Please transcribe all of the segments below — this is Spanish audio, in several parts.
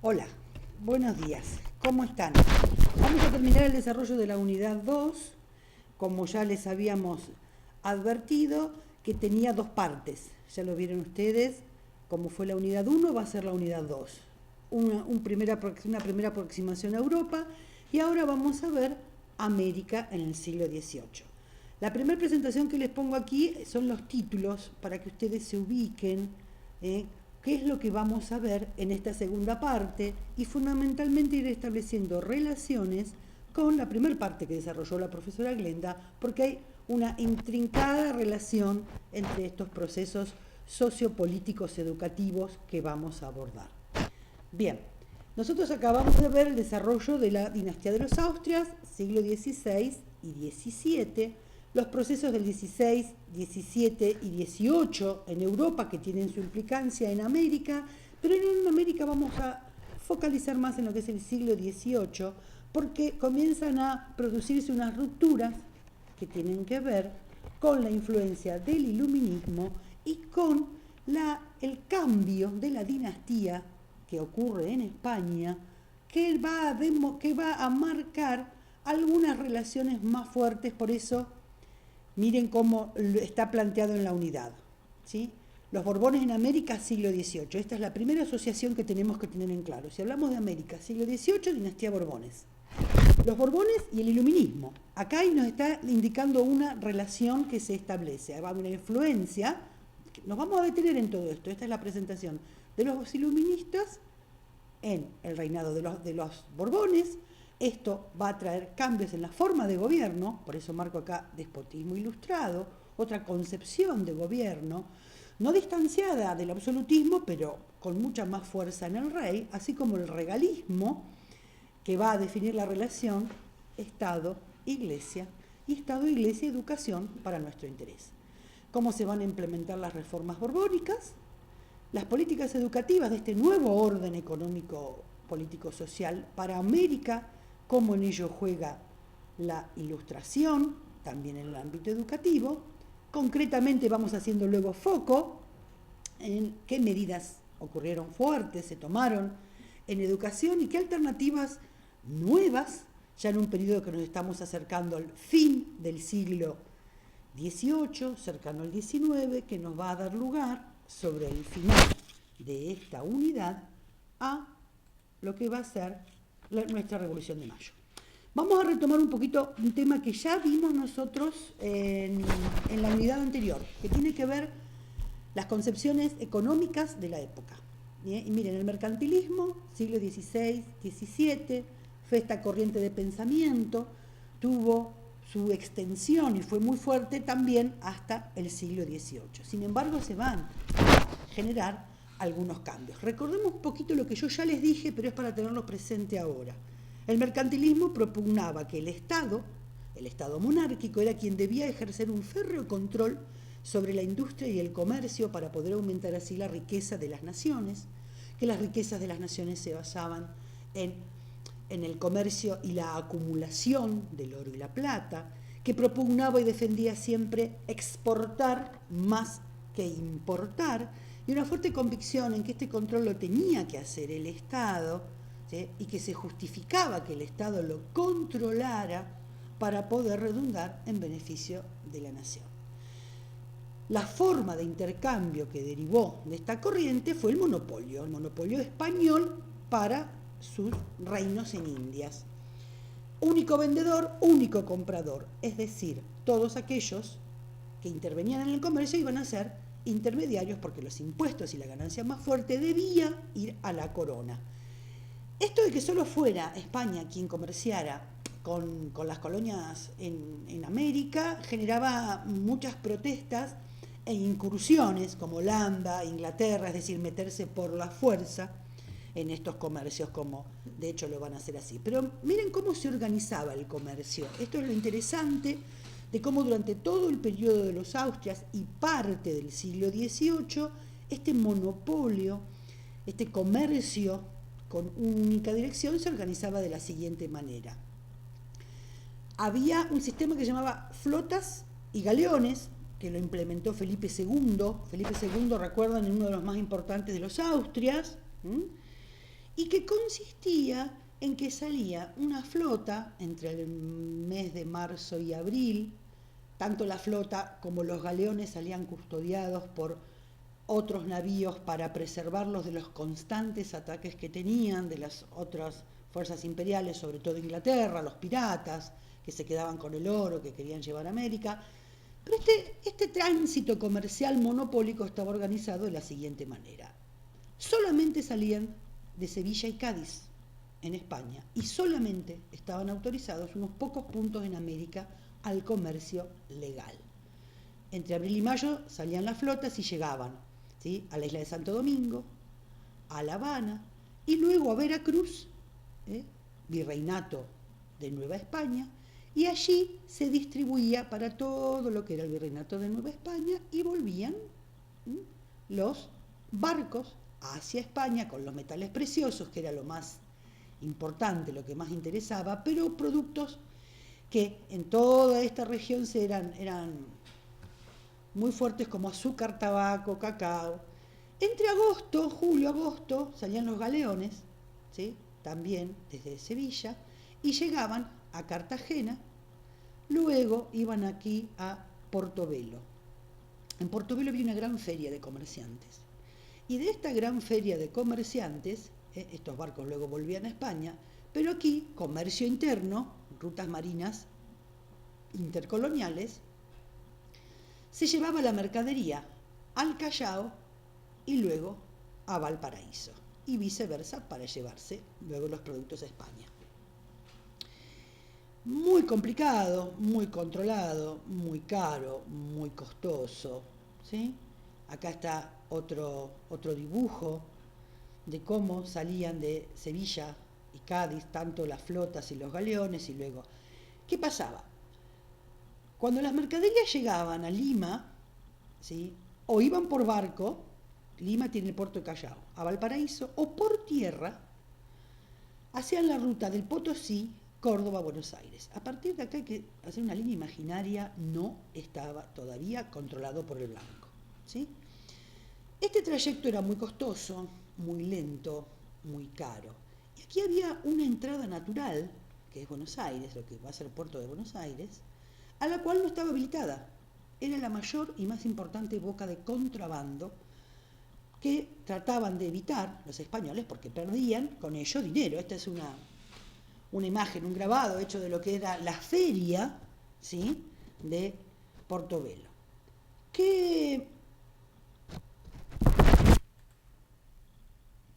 Hola, buenos días, ¿cómo están? Vamos a terminar el desarrollo de la unidad 2, como ya les habíamos advertido, que tenía dos partes. Ya lo vieron ustedes, como fue la unidad 1, va a ser la unidad 2. Una primera aproximación a Europa, y ahora vamos a ver América en el siglo XVIII. La primera presentación que les pongo aquí son los títulos para que ustedes se ubiquen, qué es lo que vamos a ver en esta segunda parte y fundamentalmente ir estableciendo relaciones con la primera parte que desarrolló la profesora Glenda, porque hay una intrincada relación entre estos procesos sociopolíticos educativos que vamos a abordar. Bien, nosotros acabamos de ver el desarrollo de la dinastía de los Austrias, siglo XVI y XVII, los procesos del XVI, XVII y XVIII en Europa que tienen su implicancia en América, pero en América vamos a focalizar más en lo que es el siglo XVIII, porque comienzan a producirse unas rupturas que tienen que ver con la influencia del iluminismo y con el cambio de la dinastía que ocurre en España, que va a marcar algunas relaciones más fuertes. Por eso miren cómo está planteado en la unidad, ¿sí? Los Borbones en América, siglo XVIII. Esta es la primera asociación que tenemos que tener en claro. Si hablamos de América, siglo XVIII, dinastía Borbones. Los Borbones y el iluminismo. Acá nos está indicando una relación que se establece. Va a haber una influencia. Nos vamos a detener en todo esto. Esta es la presentación de los iluministas en el reinado de los Borbones. Esto va a traer cambios en la forma de gobierno, por eso marco acá despotismo ilustrado, otra concepción de gobierno, no distanciada del absolutismo, pero con mucha más fuerza en el rey, así como el regalismo, que va a definir la relación Estado-Iglesia, y Estado-Iglesia-Educación para nuestro interés. Cómo se van a implementar las reformas borbónicas, las políticas educativas de este nuevo orden económico, político, social para América, cómo en ello juega la ilustración, también en el ámbito educativo. Concretamente vamos haciendo luego foco en qué medidas ocurrieron fuertes, se tomaron en educación y qué alternativas nuevas, ya en un periodo que nos estamos acercando al fin del siglo XVIII, cercano al XIX, que nos va a dar lugar, sobre el final de esta unidad, a lo que va a ser nuestra Revolución de Mayo. Vamos a retomar un poquito un tema que ya vimos nosotros en la unidad anterior, que tiene que ver las concepciones económicas de la época. Y miren, el mercantilismo, siglo XVI, XVII, fue esta corriente de pensamiento, tuvo su extensión y fue muy fuerte también hasta el siglo XVIII. Sin embargo, se van a generar algunos cambios. Recordemos un poquito lo que yo ya les dije, pero es para tenerlo presente ahora. El mercantilismo propugnaba que el Estado monárquico, era quien debía ejercer un férreo control sobre la industria y el comercio para poder aumentar así la riqueza de las naciones, que las riquezas de las naciones se basaban en el comercio y la acumulación del oro y la plata, que propugnaba y defendía siempre exportar más que importar, y una fuerte convicción en que este control lo tenía que hacer el Estado, ¿sí? Y que se justificaba que el Estado lo controlara para poder redundar en beneficio de la nación. La forma de intercambio que derivó de esta corriente fue el monopolio español para sus reinos en Indias. Único vendedor, único comprador, es decir, todos aquellos que intervenían en el comercio iban a ser intermediarios porque los impuestos y la ganancia más fuerte debía ir a la corona. Esto de que solo fuera España quien comerciara con las colonias en América generaba muchas protestas e incursiones como Holanda, Inglaterra, es decir, meterse por la fuerza en estos comercios, como de hecho lo van a hacer así. Pero miren cómo se organizaba el comercio. Esto es lo interesante de cómo durante todo el periodo de los Austrias y parte del siglo XVIII, este monopolio, este comercio con única dirección se organizaba de la siguiente manera. Había un sistema que se llamaba flotas y galeones, que lo implementó Felipe II. Felipe II, recuerdan, uno de los más importantes de los Austrias, y que consistía en que salía una flota entre el mes de marzo y abril. Tanto la flota como los galeones salían custodiados por otros navíos para preservarlos de los constantes ataques que tenían de las otras fuerzas imperiales, sobre todo Inglaterra, los piratas, que se quedaban con el oro que querían llevar a América. Pero este tránsito comercial monopólico estaba organizado de la siguiente manera. Solamente salían de Sevilla y Cádiz, en España, y solamente estaban autorizados unos pocos puntos en América al comercio legal. Entre abril y mayo salían las flotas y llegaban, ¿sí?, a la isla de Santo Domingo, a La Habana y luego a Veracruz, virreinato de Nueva España, y allí se distribuía para todo lo que era el virreinato de Nueva España y volvían los barcos hacia España con los metales preciosos, que era lo más importante, lo que más interesaba, pero productos que en toda esta región eran muy fuertes, como azúcar, tabaco, cacao. Entre julio-agosto, salían los galeones, ¿sí?, también desde Sevilla, y llegaban a Cartagena, luego iban aquí a Portobelo. En Portobelo había una gran feria de comerciantes, y de esta gran feria de comerciantes, estos barcos luego volvían a España, pero aquí, comercio interno, rutas marinas intercoloniales, se llevaba la mercadería al Callao y luego a Valparaíso, y viceversa para llevarse luego los productos a España. Muy complicado, muy controlado, muy caro, muy costoso, ¿sí? Acá está otro dibujo de cómo salían de Sevilla y Cádiz tanto las flotas y los galeones, y luego, ¿qué pasaba? Cuando las mercaderías llegaban a Lima, ¿sí?, o iban por barco, Lima tiene el puerto de Callao, a Valparaíso, o por tierra, hacían la ruta del Potosí, Córdoba, Buenos Aires. A partir de acá hay que hacer una línea imaginaria, no estaba todavía controlado por el blanco, ¿sí? Este trayecto era muy costoso, muy lento, muy caro. Y aquí había una entrada natural, que es Buenos Aires, lo que va a ser el puerto de Buenos Aires, a la cual no estaba habilitada. Era la mayor y más importante boca de contrabando que trataban de evitar los españoles, porque perdían con ello dinero. Esta es una imagen, un grabado hecho de lo que era la feria, ¿sí?, de Portobelo. ¿Qué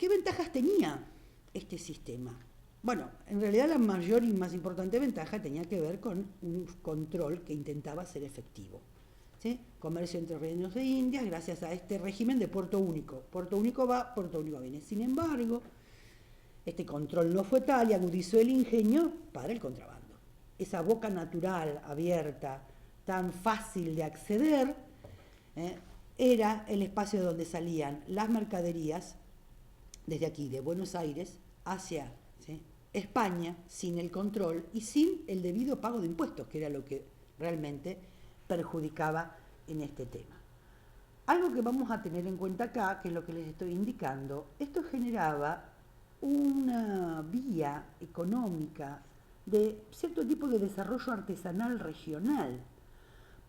ventajas tenía este sistema? Bueno, en realidad la mayor y más importante ventaja tenía que ver con un control que intentaba ser efectivo, ¿sí? Comercio entre reinos de Indias, gracias a este régimen de puerto único. Puerto único va, puerto único viene. Sin embargo, este control no fue tal y agudizó el ingenio para el contrabando. Esa boca natural, abierta, tan fácil de acceder, era el espacio donde salían las mercaderías desde aquí, de Buenos Aires, hacia, ¿sí?, España, sin el control y sin el debido pago de impuestos, que era lo que realmente perjudicaba en este tema. Algo que vamos a tener en cuenta acá, que es lo que les estoy indicando, esto generaba una vía económica de cierto tipo de desarrollo artesanal regional,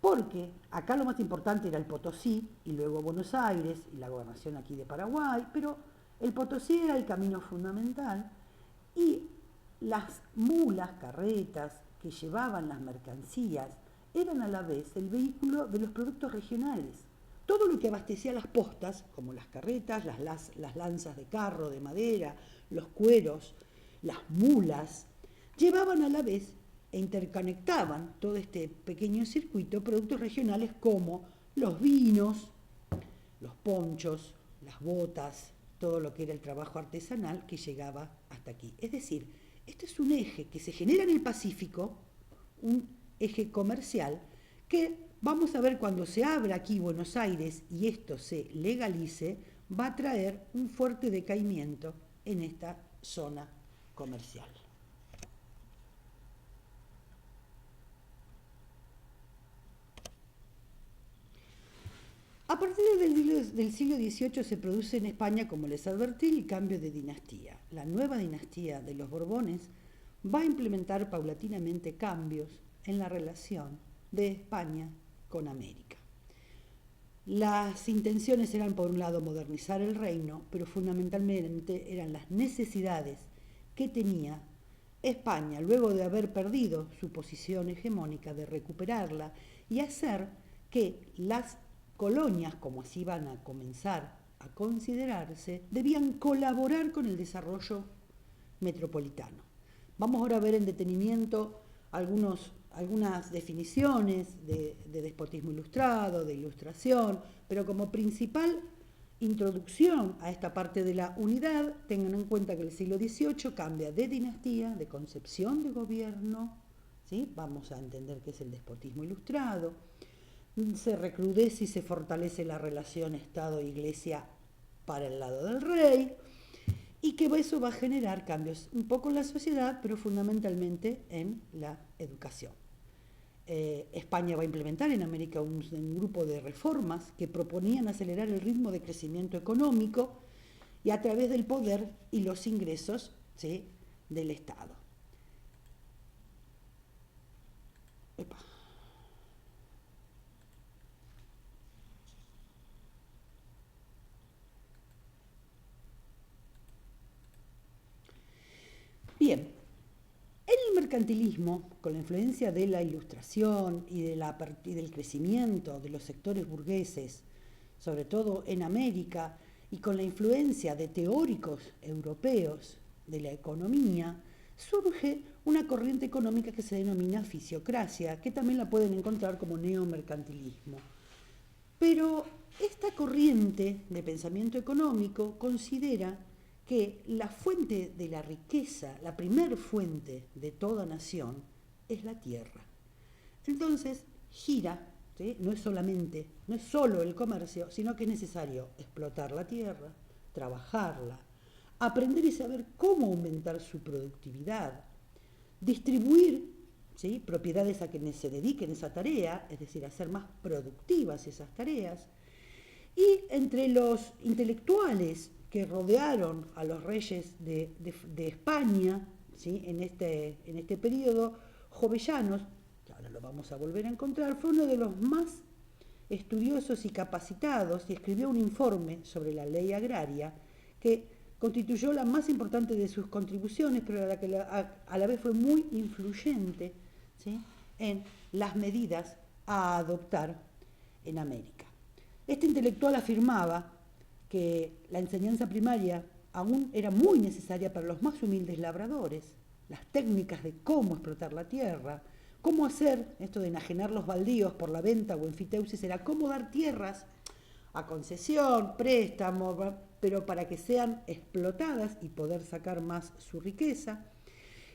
porque acá lo más importante era el Potosí y luego Buenos Aires y la gobernación aquí de Paraguay, pero el Potosí era el camino fundamental y las mulas, carretas que llevaban las mercancías eran a la vez el vehículo de los productos regionales. Todo lo que abastecía las postas, como las carretas, las lanzas de carro, de madera, los cueros, las mulas, llevaban a la vez e interconectaban todo este pequeño circuito productos regionales como los vinos, los ponchos, las botas, todo lo que era el trabajo artesanal que llegaba hasta aquí. Es decir, este es un eje que se genera en el Pacífico, un eje comercial que vamos a ver cuando se abra aquí Buenos Aires y esto se legalice, va a traer un fuerte decaimiento en esta zona comercial. A partir del siglo XVIII se produce en España, como les advertí, el cambio de dinastía. La nueva dinastía de los Borbones va a implementar paulatinamente cambios en la relación de España con América. Las intenciones eran, por un lado, modernizar el reino, pero fundamentalmente eran las necesidades que tenía España, luego de haber perdido su posición hegemónica, de recuperarla y hacer que las colonias, como así van a comenzar a considerarse, debían colaborar con el desarrollo metropolitano. Vamos ahora a ver en detenimiento algunas definiciones de despotismo ilustrado, de ilustración, pero como principal introducción a esta parte de la unidad, tengan en cuenta que el siglo XVIII cambia de dinastía, de concepción de gobierno, ¿sí? Vamos a entender qué es el despotismo ilustrado, se recrudece y se fortalece la relación Estado-Iglesia para el lado del rey, y que eso va a generar cambios un poco en la sociedad, pero fundamentalmente en la educación. España va a implementar en América un grupo de reformas que proponían acelerar el ritmo de crecimiento económico y a través del poder y los ingresos, ¿sí?, del Estado. Epa. Bien, el mercantilismo, con la influencia de la ilustración y del crecimiento de los sectores burgueses, sobre todo en América, y con la influencia de teóricos europeos de la economía, surge una corriente económica que se denomina fisiocracia, que también la pueden encontrar como neomercantilismo. Pero esta corriente de pensamiento económico considera que la fuente de la riqueza, la primer fuente de toda nación, es la tierra. Entonces, gira, ¿sí? No es solo el comercio, sino que es necesario explotar la tierra, trabajarla, aprender y saber cómo aumentar su productividad, distribuir, ¿sí?, propiedades a quienes se dediquen a esa tarea, es decir, hacer más productivas esas tareas. Y entre los intelectuales que rodearon a los reyes de España, ¿sí?, en este periodo, Jovellanos, que ahora lo vamos a volver a encontrar, fue uno de los más estudiosos y capacitados y escribió un informe sobre la ley agraria que constituyó la más importante de sus contribuciones, pero a la vez fue muy influyente, ¿sí?, en las medidas a adoptar en América. Este intelectual afirmaba que la enseñanza primaria aún era muy necesaria para los más humildes labradores, las técnicas de cómo explotar la tierra, cómo hacer esto de enajenar los baldíos por la venta o enfiteusis, era cómo dar tierras a concesión, préstamo, pero para que sean explotadas y poder sacar más su riqueza.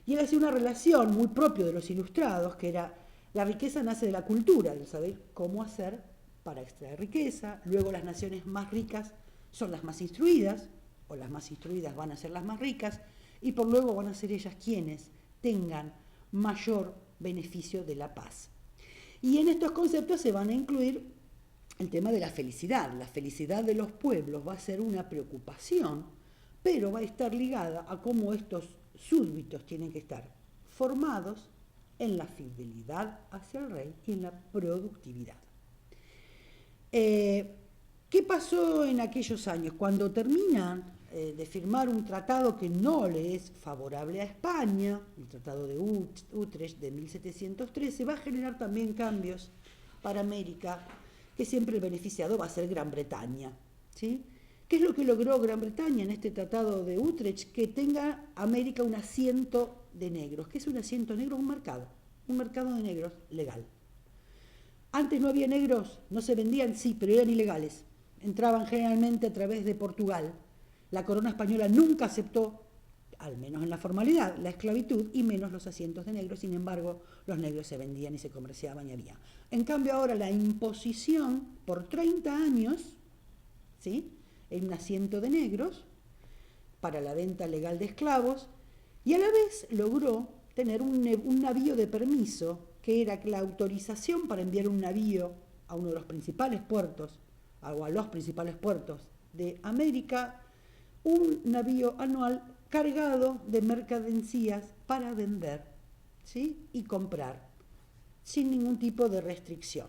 Y él hacía una relación muy propia de los ilustrados, que era la riqueza nace de la cultura, de saber cómo hacer para extraer riqueza. Luego las naciones más ricas son las más instruidas, o las más instruidas van a ser las más ricas, y por luego van a ser ellas quienes tengan mayor beneficio de la paz. Y en estos conceptos se van a incluir el tema de la felicidad. La felicidad de los pueblos va a ser una preocupación, pero va a estar ligada a cómo estos súbditos tienen que estar formados en la fidelidad hacia el rey y en la productividad. ¿Qué pasó en aquellos años? Cuando terminan de firmar un tratado que no le es favorable a España, el Tratado de Utrecht de 1713, va a generar también cambios para América, que siempre el beneficiado va a ser Gran Bretaña, ¿sí? ¿Qué es lo que logró Gran Bretaña en este Tratado de Utrecht? Que tenga América un asiento de negros. ¿Qué es un asiento negro? Un mercado de negros legal. Antes no había negros, no se vendían, sí, pero eran ilegales. Entraban generalmente a través de Portugal. La corona española nunca aceptó, al menos en la formalidad, la esclavitud y menos los asientos de negros. Sin embargo, los negros se vendían y se comerciaban y había. En cambio ahora la imposición por 30 años, ¿sí?, en un asiento de negros para la venta legal de esclavos, y a la vez logró tener un navío de permiso, que era la autorización para enviar un navío a uno de los principales puertos o a los principales puertos de América un navío anual cargado de mercadencías para vender, ¿sí? Y comprar, sin ningún tipo de restricción.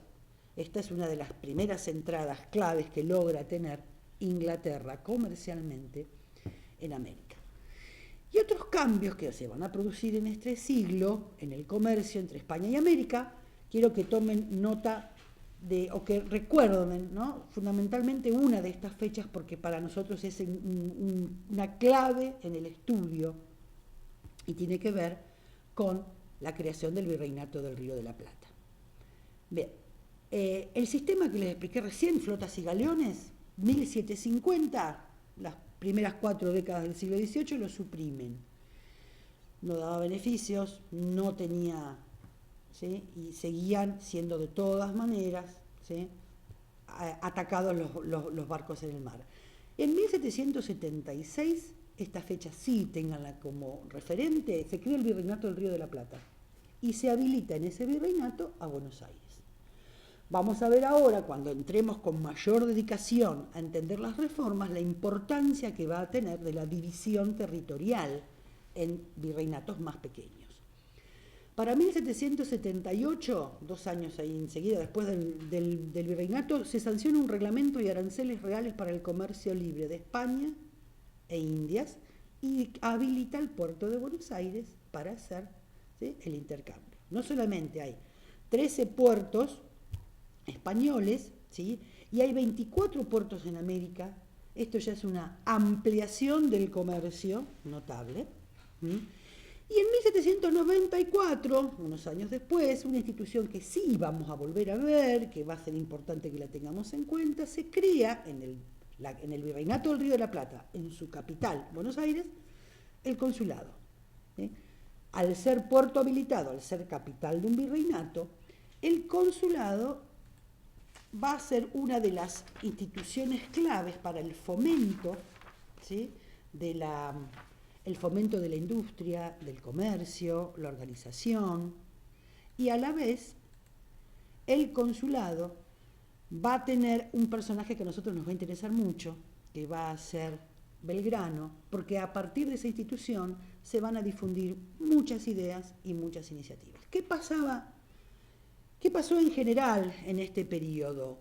Esta es una de las primeras entradas claves que logra tener Inglaterra comercialmente en América. Y otros cambios que se van a producir en este siglo, en el comercio entre España y América, quiero que tomen nota o que recuerden, ¿no? Fundamentalmente una de estas fechas, porque para nosotros es una clave en el estudio y tiene que ver con la creación del Virreinato del Río de la Plata. Bien, el sistema que les expliqué recién, flotas y galeones, 1750, las primeras 4 décadas del siglo XVIII lo suprimen. No daba beneficios, no tenía, ¿sí? Y seguían siendo de todas maneras, ¿sí? Atacados los barcos en el mar. En 1776, esta fecha sí ténganla como referente, se crea el Virreinato del Río de la Plata y se habilita en ese virreinato a Buenos Aires. Vamos a ver ahora, cuando entremos con mayor dedicación a entender las reformas, la importancia que va a tener de la división territorial en virreinatos más pequeños. Para 1778, 2 años ahí enseguida después del virreinato, se sanciona un reglamento y aranceles reales para el comercio libre de España e Indias y habilita el puerto de Buenos Aires para hacer, ¿sí?, el intercambio. No solamente hay 13 puertos españoles, ¿sí?, y hay 24 puertos en América. Esto ya es una ampliación del comercio notable. Y en 1794, unos años después, una institución que sí vamos a volver a ver, que va a ser importante que la tengamos en cuenta, se crea en el Virreinato del Río de la Plata, en su capital, Buenos Aires, el consulado. ¿Sí? Al ser puerto habilitado, al ser capital de un virreinato, el consulado va a ser una de las instituciones claves para el fomento, ¿sí?, el fomento de la industria, del comercio, la organización, y a la vez el consulado va a tener un personaje que a nosotros nos va a interesar mucho, que va a ser Belgrano, porque a partir de esa institución se van a difundir muchas ideas y muchas iniciativas. ¿Qué pasó en general en este periodo?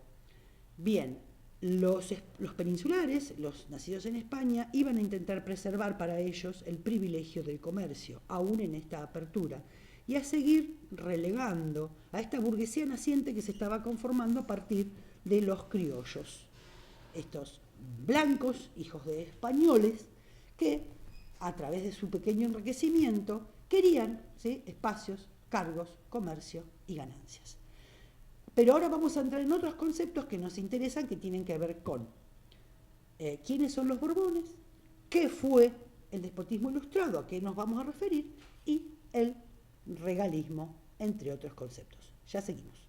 Bien, los peninsulares, los nacidos en España, iban a intentar preservar para ellos el privilegio del comercio, aún en esta apertura, y a seguir relegando a esta burguesía naciente que se estaba conformando a partir de los criollos, estos blancos, hijos de españoles, que a través de su pequeño enriquecimiento querían, ¿sí?, espacios, cargos, comercio y ganancias. Pero ahora vamos a entrar en otros conceptos que nos interesan, que tienen que ver con quiénes son los Borbones, qué fue el despotismo ilustrado, a qué nos vamos a referir, y el regalismo, entre otros conceptos. Ya seguimos.